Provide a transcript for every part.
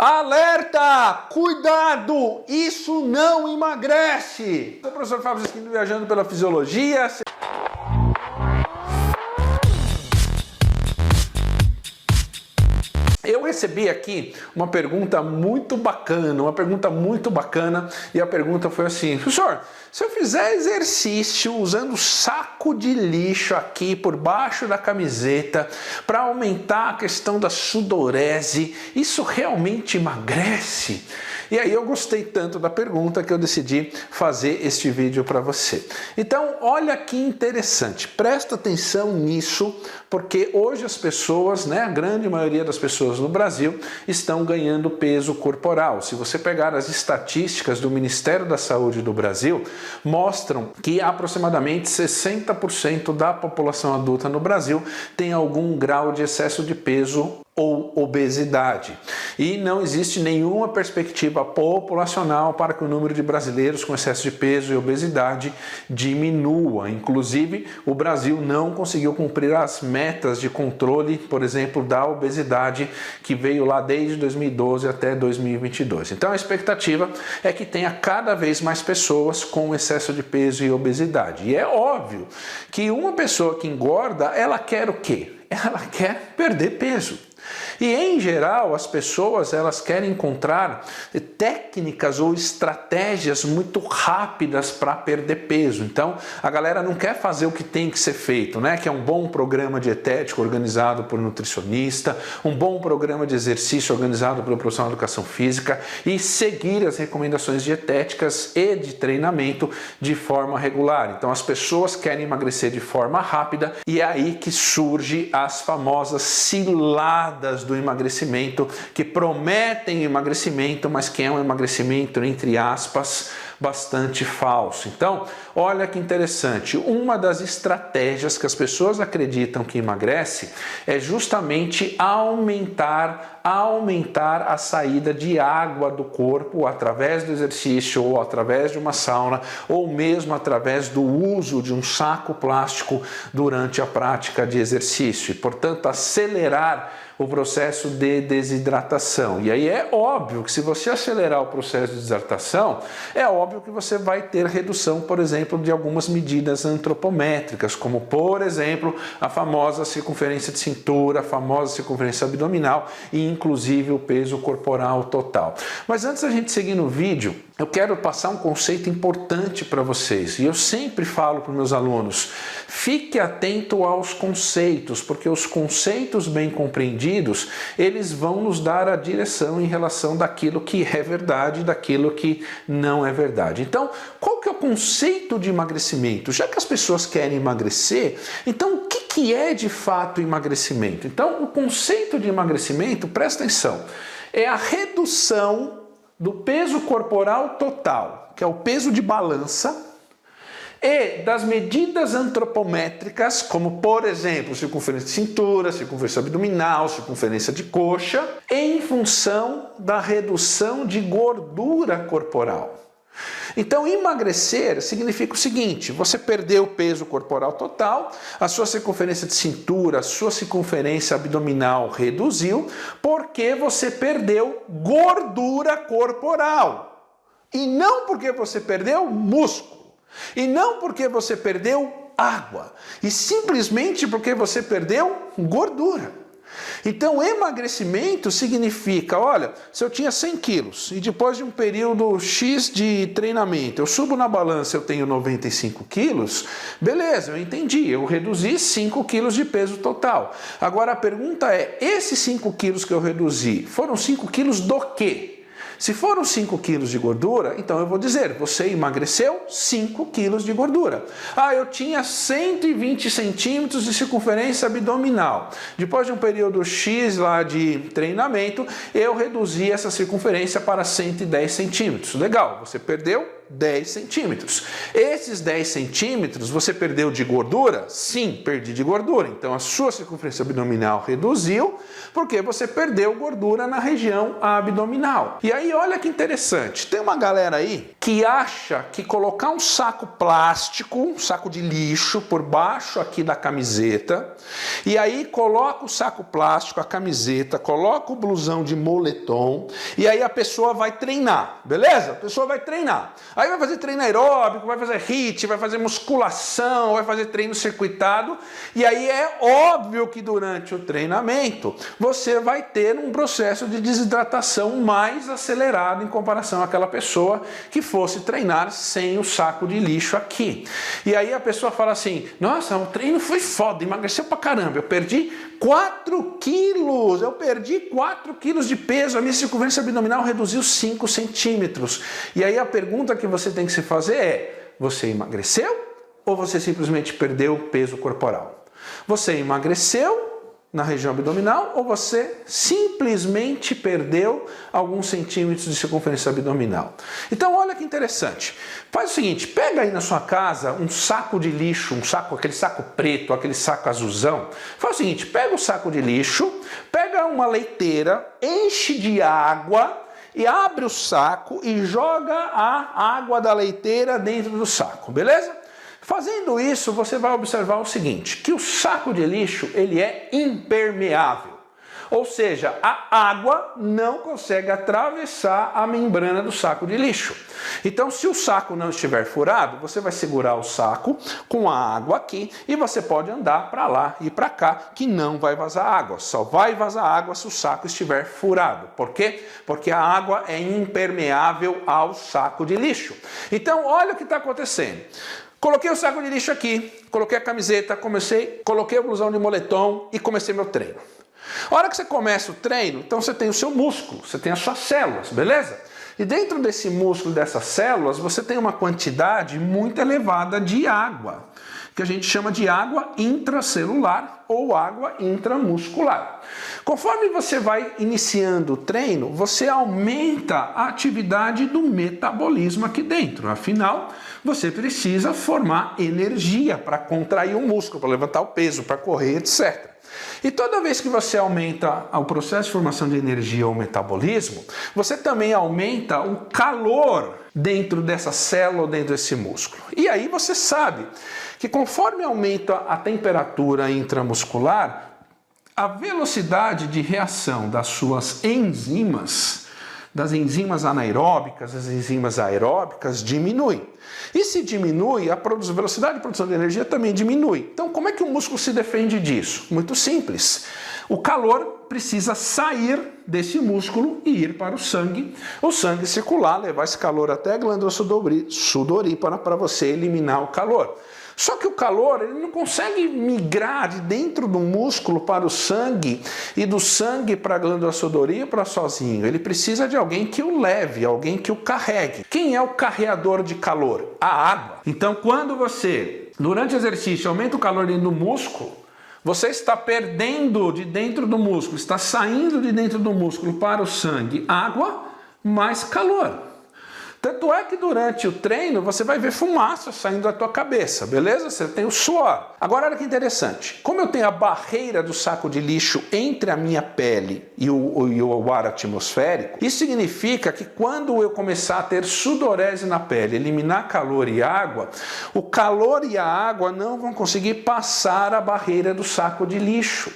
Alerta! Cuidado! Isso não emagrece! Sou o professor Fábio Giaschini, viajando pela fisiologia. Eu recebi aqui uma pergunta muito bacana, e a pergunta foi assim: professor, se eu fizer exercício usando saco de lixo aqui por baixo da camiseta para aumentar a questão da sudorese, isso realmente emagrece? E aí eu gostei tanto da pergunta que eu decidi fazer este vídeo para você. Então, olha que interessante, presta atenção nisso, porque hoje as pessoas, a grande maioria das pessoas no Brasil estão ganhando peso corporal. Se você pegar as estatísticas do Ministério da Saúde do Brasil, mostram que aproximadamente 60% da população adulta no Brasil tem algum grau de excesso de peso ou obesidade. E não existe nenhuma perspectiva populacional para que o número de brasileiros com excesso de peso e obesidade diminua. Inclusive, o Brasil não conseguiu cumprir as metas de controle, por exemplo, da obesidade, que veio lá desde 2012 até 2022. Então, a expectativa é que tenha cada vez mais pessoas com excesso de peso e obesidade. E é óbvio que uma pessoa que engorda, ela quer o quê? Ela quer perder peso. E em geral as pessoas elas querem encontrar técnicas ou estratégias muito rápidas para perder peso. Então a galera não quer fazer o que tem que ser feito, que é um bom programa dietético organizado por nutricionista, um bom programa de exercício organizado pelo profissional de educação física e seguir as recomendações dietéticas e de treinamento de forma regular. Então as pessoas querem emagrecer de forma rápida e é aí que surge as famosas ciladas do emagrecimento, que prometem emagrecimento, mas que é um emagrecimento, entre aspas, bastante falso. Então, olha que interessante, uma das estratégias que as pessoas acreditam que emagrece é justamente aumentar a saída de água do corpo através do exercício ou através de uma sauna ou mesmo através do uso de um saco plástico durante a prática de exercício e, portanto, acelerar o processo de desidratação. E aí é óbvio que se você acelerar o processo de desidratação, é óbvio que você vai ter redução, por exemplo, de algumas medidas antropométricas, como, por exemplo, a famosa circunferência de cintura, a famosa circunferência abdominal e, inclusive, o peso corporal total. Mas antes da gente seguir no vídeo, eu quero passar um conceito importante para vocês. E eu sempre falo para os meus alunos, fique atento aos conceitos, porque os conceitos bem compreendidos, eles vão nos dar a direção em relação daquilo que é verdade e daquilo que não é verdade. Então, qual que é o conceito de emagrecimento? Já que as pessoas querem emagrecer, então o que é de fato emagrecimento? Então, o conceito de emagrecimento, presta atenção, é a redução do peso corporal total, que é o peso de balança, e das medidas antropométricas, como por exemplo, circunferência de cintura, circunferência abdominal, circunferência de coxa, em função da redução de gordura corporal. Então, emagrecer significa o seguinte: você perdeu o peso corporal total, a sua circunferência de cintura, a sua circunferência abdominal reduziu, porque você perdeu gordura corporal. E não porque você perdeu músculo. E não porque você perdeu água, e simplesmente porque você perdeu gordura. Então, emagrecimento significa, olha, se eu tinha 100 quilos e depois de um período X de treinamento, eu subo na balança, eu tenho 95 quilos, beleza, eu entendi, eu reduzi 5 quilos de peso total. Agora a pergunta é, esses 5 quilos que eu reduzi, foram 5 quilos do quê? Se foram 5 quilos de gordura, então eu vou dizer, você emagreceu 5 quilos de gordura. Ah, eu tinha 120 centímetros de circunferência abdominal. Depois de um período X lá de treinamento, eu reduzi essa circunferência para 110 centímetros. Legal, você perdeu 10 centímetros. Esses 10 centímetros você perdeu de gordura? Sim, perdi de gordura. Então a sua circunferência abdominal reduziu porque você perdeu gordura na região abdominal. E aí olha que interessante, tem uma galera aí que acha que colocar um saco plástico, um saco de lixo por baixo aqui da camiseta, e aí coloca o saco plástico, a camiseta, coloca o blusão de moletom, e aí a pessoa vai treinar, beleza? A pessoa vai treinar. Aí vai fazer treino aeróbico, vai fazer HIIT, vai fazer musculação, vai fazer treino circuitado, e aí é óbvio que durante o treinamento você vai ter um processo de desidratação mais acelerado em comparação àquela pessoa que fosse treinar sem o saco de lixo aqui. E aí a pessoa fala assim, nossa, o treino foi foda, emagreceu pra caramba, eu perdi 4 quilos, eu perdi 4 quilos de peso, a minha circunferência abdominal reduziu 5 centímetros. E aí a pergunta que você tem que se fazer é, você emagreceu ou você simplesmente perdeu peso corporal? Você emagreceu na região abdominal ou você simplesmente perdeu alguns centímetros de circunferência abdominal? Então olha que interessante, faz o seguinte, pega aí na sua casa um saco de lixo, aquele saco preto, aquele saco azulzão, faz o seguinte, pega o saco de lixo, pega uma leiteira, enche de água e abre o saco e joga a água da leiteira dentro do saco, beleza? Fazendo isso, você vai observar o seguinte, que o saco de lixo ele é impermeável, ou seja, a água não consegue atravessar a membrana do saco de lixo. Então, se o saco não estiver furado, você vai segurar o saco com a água aqui e você pode andar para lá e para cá, que não vai vazar água. Só vai vazar água se o saco estiver furado. Por quê? Porque a água é impermeável ao saco de lixo. Então, olha o que está acontecendo. Coloquei o saco de lixo aqui, coloquei a camiseta, coloquei o blusão de moletom e comecei meu treino. A hora que você começa o treino, então você tem o seu músculo, você tem as suas células, beleza? E dentro desse músculo, dessas células, você tem uma quantidade muito elevada de água, que a gente chama de água intracelular ou água intramuscular. Conforme você vai iniciando o treino, você aumenta a atividade do metabolismo aqui dentro. Afinal, você precisa formar energia para contrair o músculo, para levantar o peso, para correr, etc. E toda vez que você aumenta o processo de formação de energia ou metabolismo, você também aumenta o calor dentro dessa célula ou dentro desse músculo. E aí você sabe que conforme aumenta a temperatura intramuscular, a velocidade de reação das suas enzimas, das enzimas anaeróbicas, das enzimas aeróbicas, diminui. E se diminui, a velocidade de produção de energia também diminui. Então, como é que o músculo se defende disso? Muito simples. O calor precisa sair desse músculo e ir para o sangue circular, levar esse calor até a glândula sudorípara para você eliminar o calor. Só que o calor ele não consegue migrar de dentro do músculo para o sangue e do sangue para a glândula sudorípara sozinho. Ele precisa de alguém que o leve, alguém que o carregue. Quem é o carreador de calor? A água. Então, quando você, durante o exercício, aumenta o calor dentro do músculo, você está perdendo de dentro do músculo, está saindo de dentro do músculo para o sangue água mais calor. Tanto é que durante o treino você vai ver fumaça saindo da tua cabeça, beleza? Você tem o suor. Agora olha que interessante. Como eu tenho a barreira do saco de lixo entre a minha pele e o ar atmosférico, isso significa que quando eu começar a ter sudorese na pele, eliminar calor e água, o calor e a água não vão conseguir passar a barreira do saco de lixo.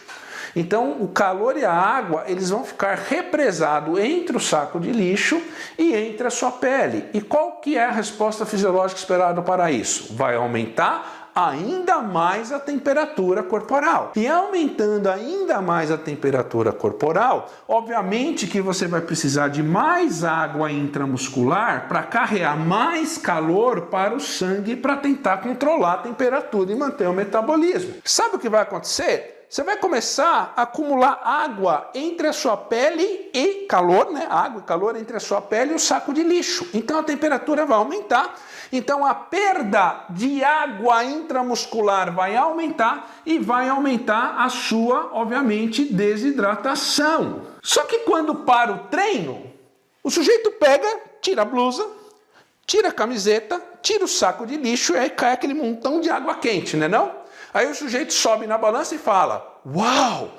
Então, o calor e a água, eles vão ficar represados entre o saco de lixo e entre a sua pele. E qual que é a resposta fisiológica esperada para isso? Vai aumentar ainda mais a temperatura corporal. E aumentando ainda mais a temperatura corporal, obviamente que você vai precisar de mais água intramuscular para carregar mais calor para o sangue para tentar controlar a temperatura e manter o metabolismo. Sabe o que vai acontecer? Você vai começar a acumular água entre a sua pele e calor, né? Água e calor entre a sua pele e o saco de lixo. Então a temperatura vai aumentar. Então a perda de água intramuscular vai aumentar e vai aumentar a sua, obviamente, desidratação. Só que quando para o treino, o sujeito pega, tira a blusa, tira a camiseta, tira o saco de lixo e aí cai aquele montão de água quente, né não? Aí o sujeito sobe na balança e fala, uau,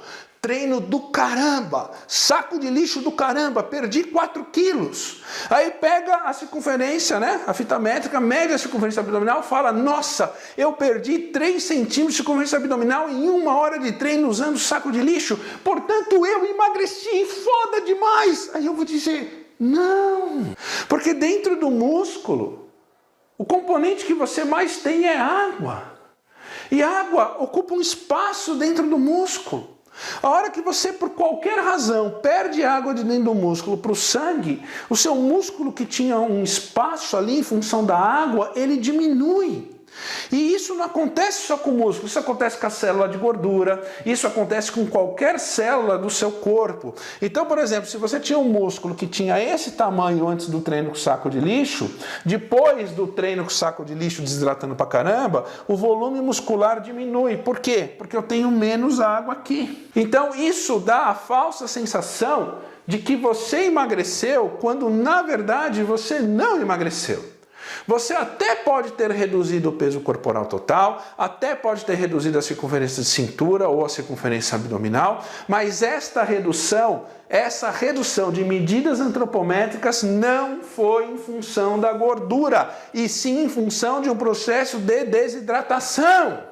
treino do caramba, saco de lixo do caramba, perdi 4 quilos. Aí pega a circunferência, né, a fita métrica, mede a circunferência abdominal, fala, nossa, eu perdi 3 centímetros de circunferência abdominal em 1 hora de treino usando saco de lixo, portanto eu emagreci, foda demais. Aí eu vou dizer, não, porque dentro do músculo, o componente que você mais tem é água. E água ocupa um espaço dentro do músculo. A hora que você, por qualquer razão, perde água de dentro do músculo para o sangue, o seu músculo que tinha um espaço ali em função da água, ele diminui. E isso não acontece só com o músculo, isso acontece com a célula de gordura, isso acontece com qualquer célula do seu corpo. Então, por exemplo, se você tinha um músculo que tinha esse tamanho antes do treino com saco de lixo, depois do treino com saco de lixo desidratando pra caramba, o volume muscular diminui. Por quê? Porque eu tenho menos água aqui. Então isso dá a falsa sensação de que você emagreceu, quando na verdade você não emagreceu. Você até pode ter reduzido o peso corporal total, até pode ter reduzido a circunferência de cintura ou a circunferência abdominal, mas essa redução de medidas antropométricas não foi em função da gordura, e sim em função de um processo de desidratação.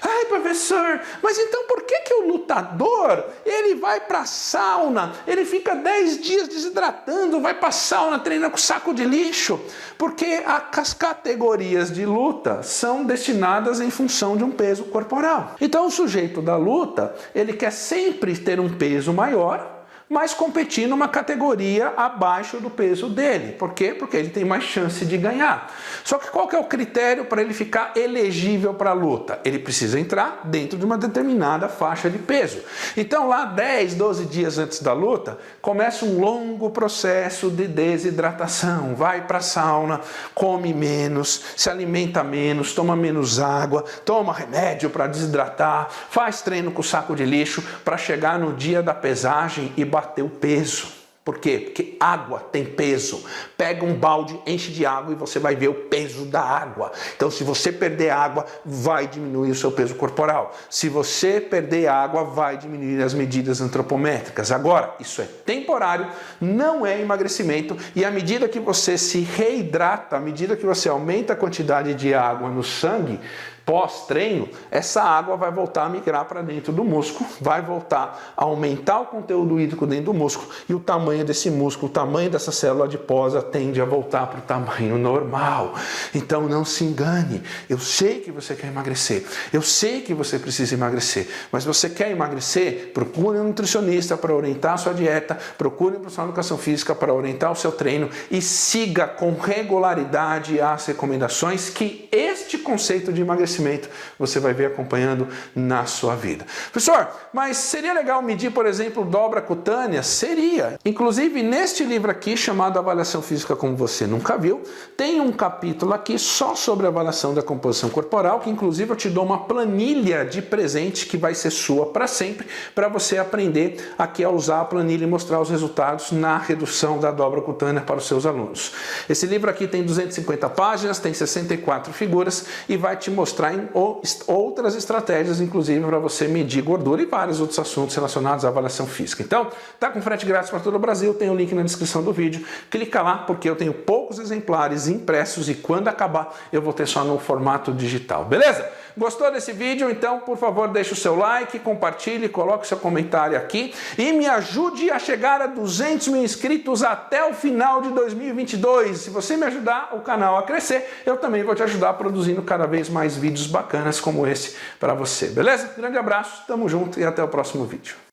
Ai, professor, mas então por que o lutador, ele vai para a sauna, ele fica 10 dias desidratando, vai para a sauna, treina com saco de lixo? Porque as categorias de luta são destinadas em função de um peso corporal. Então o sujeito da luta, ele quer sempre ter um peso maior, mas competir numa categoria abaixo do peso dele. Por quê? Porque ele tem mais chance de ganhar. Só que qual que é o critério para ele ficar elegível para a luta? Ele precisa entrar dentro de uma determinada faixa de peso. Então lá 10, 12 dias antes da luta, começa um longo processo de desidratação. Vai para a sauna, come menos, se alimenta menos, toma menos água, toma remédio para desidratar, faz treino com saco de lixo para chegar no dia da pesagem e bater o peso. Por quê? Porque água tem peso. Pega um balde, enche de água e você vai ver o peso da água. Então, se você perder água, vai diminuir o seu peso corporal. Se você perder água, vai diminuir as medidas antropométricas. Agora, isso é temporário, não é emagrecimento, e à medida que você se reidrata, à medida que você aumenta a quantidade de água no sangue, pós-treino, essa água vai voltar a migrar para dentro do músculo, vai voltar a aumentar o conteúdo hídrico dentro do músculo, e o tamanho desse músculo, o tamanho dessa célula adiposa tende a voltar para o tamanho normal. Então não se engane, eu sei que você quer emagrecer, eu sei que você precisa emagrecer, mas você quer emagrecer? Procure um nutricionista para orientar a sua dieta, procure um profissional de educação física para orientar o seu treino e siga com regularidade as recomendações que este conceito de emagrecimento você vai ver acompanhando na sua vida. Professor, mas seria legal medir, por exemplo, dobra cutânea? Seria. Inclusive, neste livro aqui, chamado Avaliação Física Como Você Nunca Viu, tem um capítulo aqui só sobre avaliação da composição corporal, que inclusive eu te dou uma planilha de presente que vai ser sua para sempre, para você aprender aqui a usar a planilha e mostrar os resultados na redução da dobra cutânea para os seus alunos. Esse livro aqui tem 250 páginas, tem 64 figuras e vai te mostrar em outras estratégias, inclusive para você medir gordura e vários outros assuntos relacionados à avaliação física. Então, tá com frete grátis para todo o Brasil, tem o link na descrição do vídeo, clica lá porque eu tenho poucos exemplares impressos e quando acabar eu vou ter só no formato digital, beleza? Gostou desse vídeo? Então, por favor, deixe o seu like, compartilhe, coloque seu comentário aqui e me ajude a chegar a 200 mil inscritos até o final de 2022. Se você me ajudar o canal a crescer, eu também vou te ajudar produzindo cada vez mais vídeos bacanas como esse para você, beleza? Grande abraço, tamo junto e até o próximo vídeo.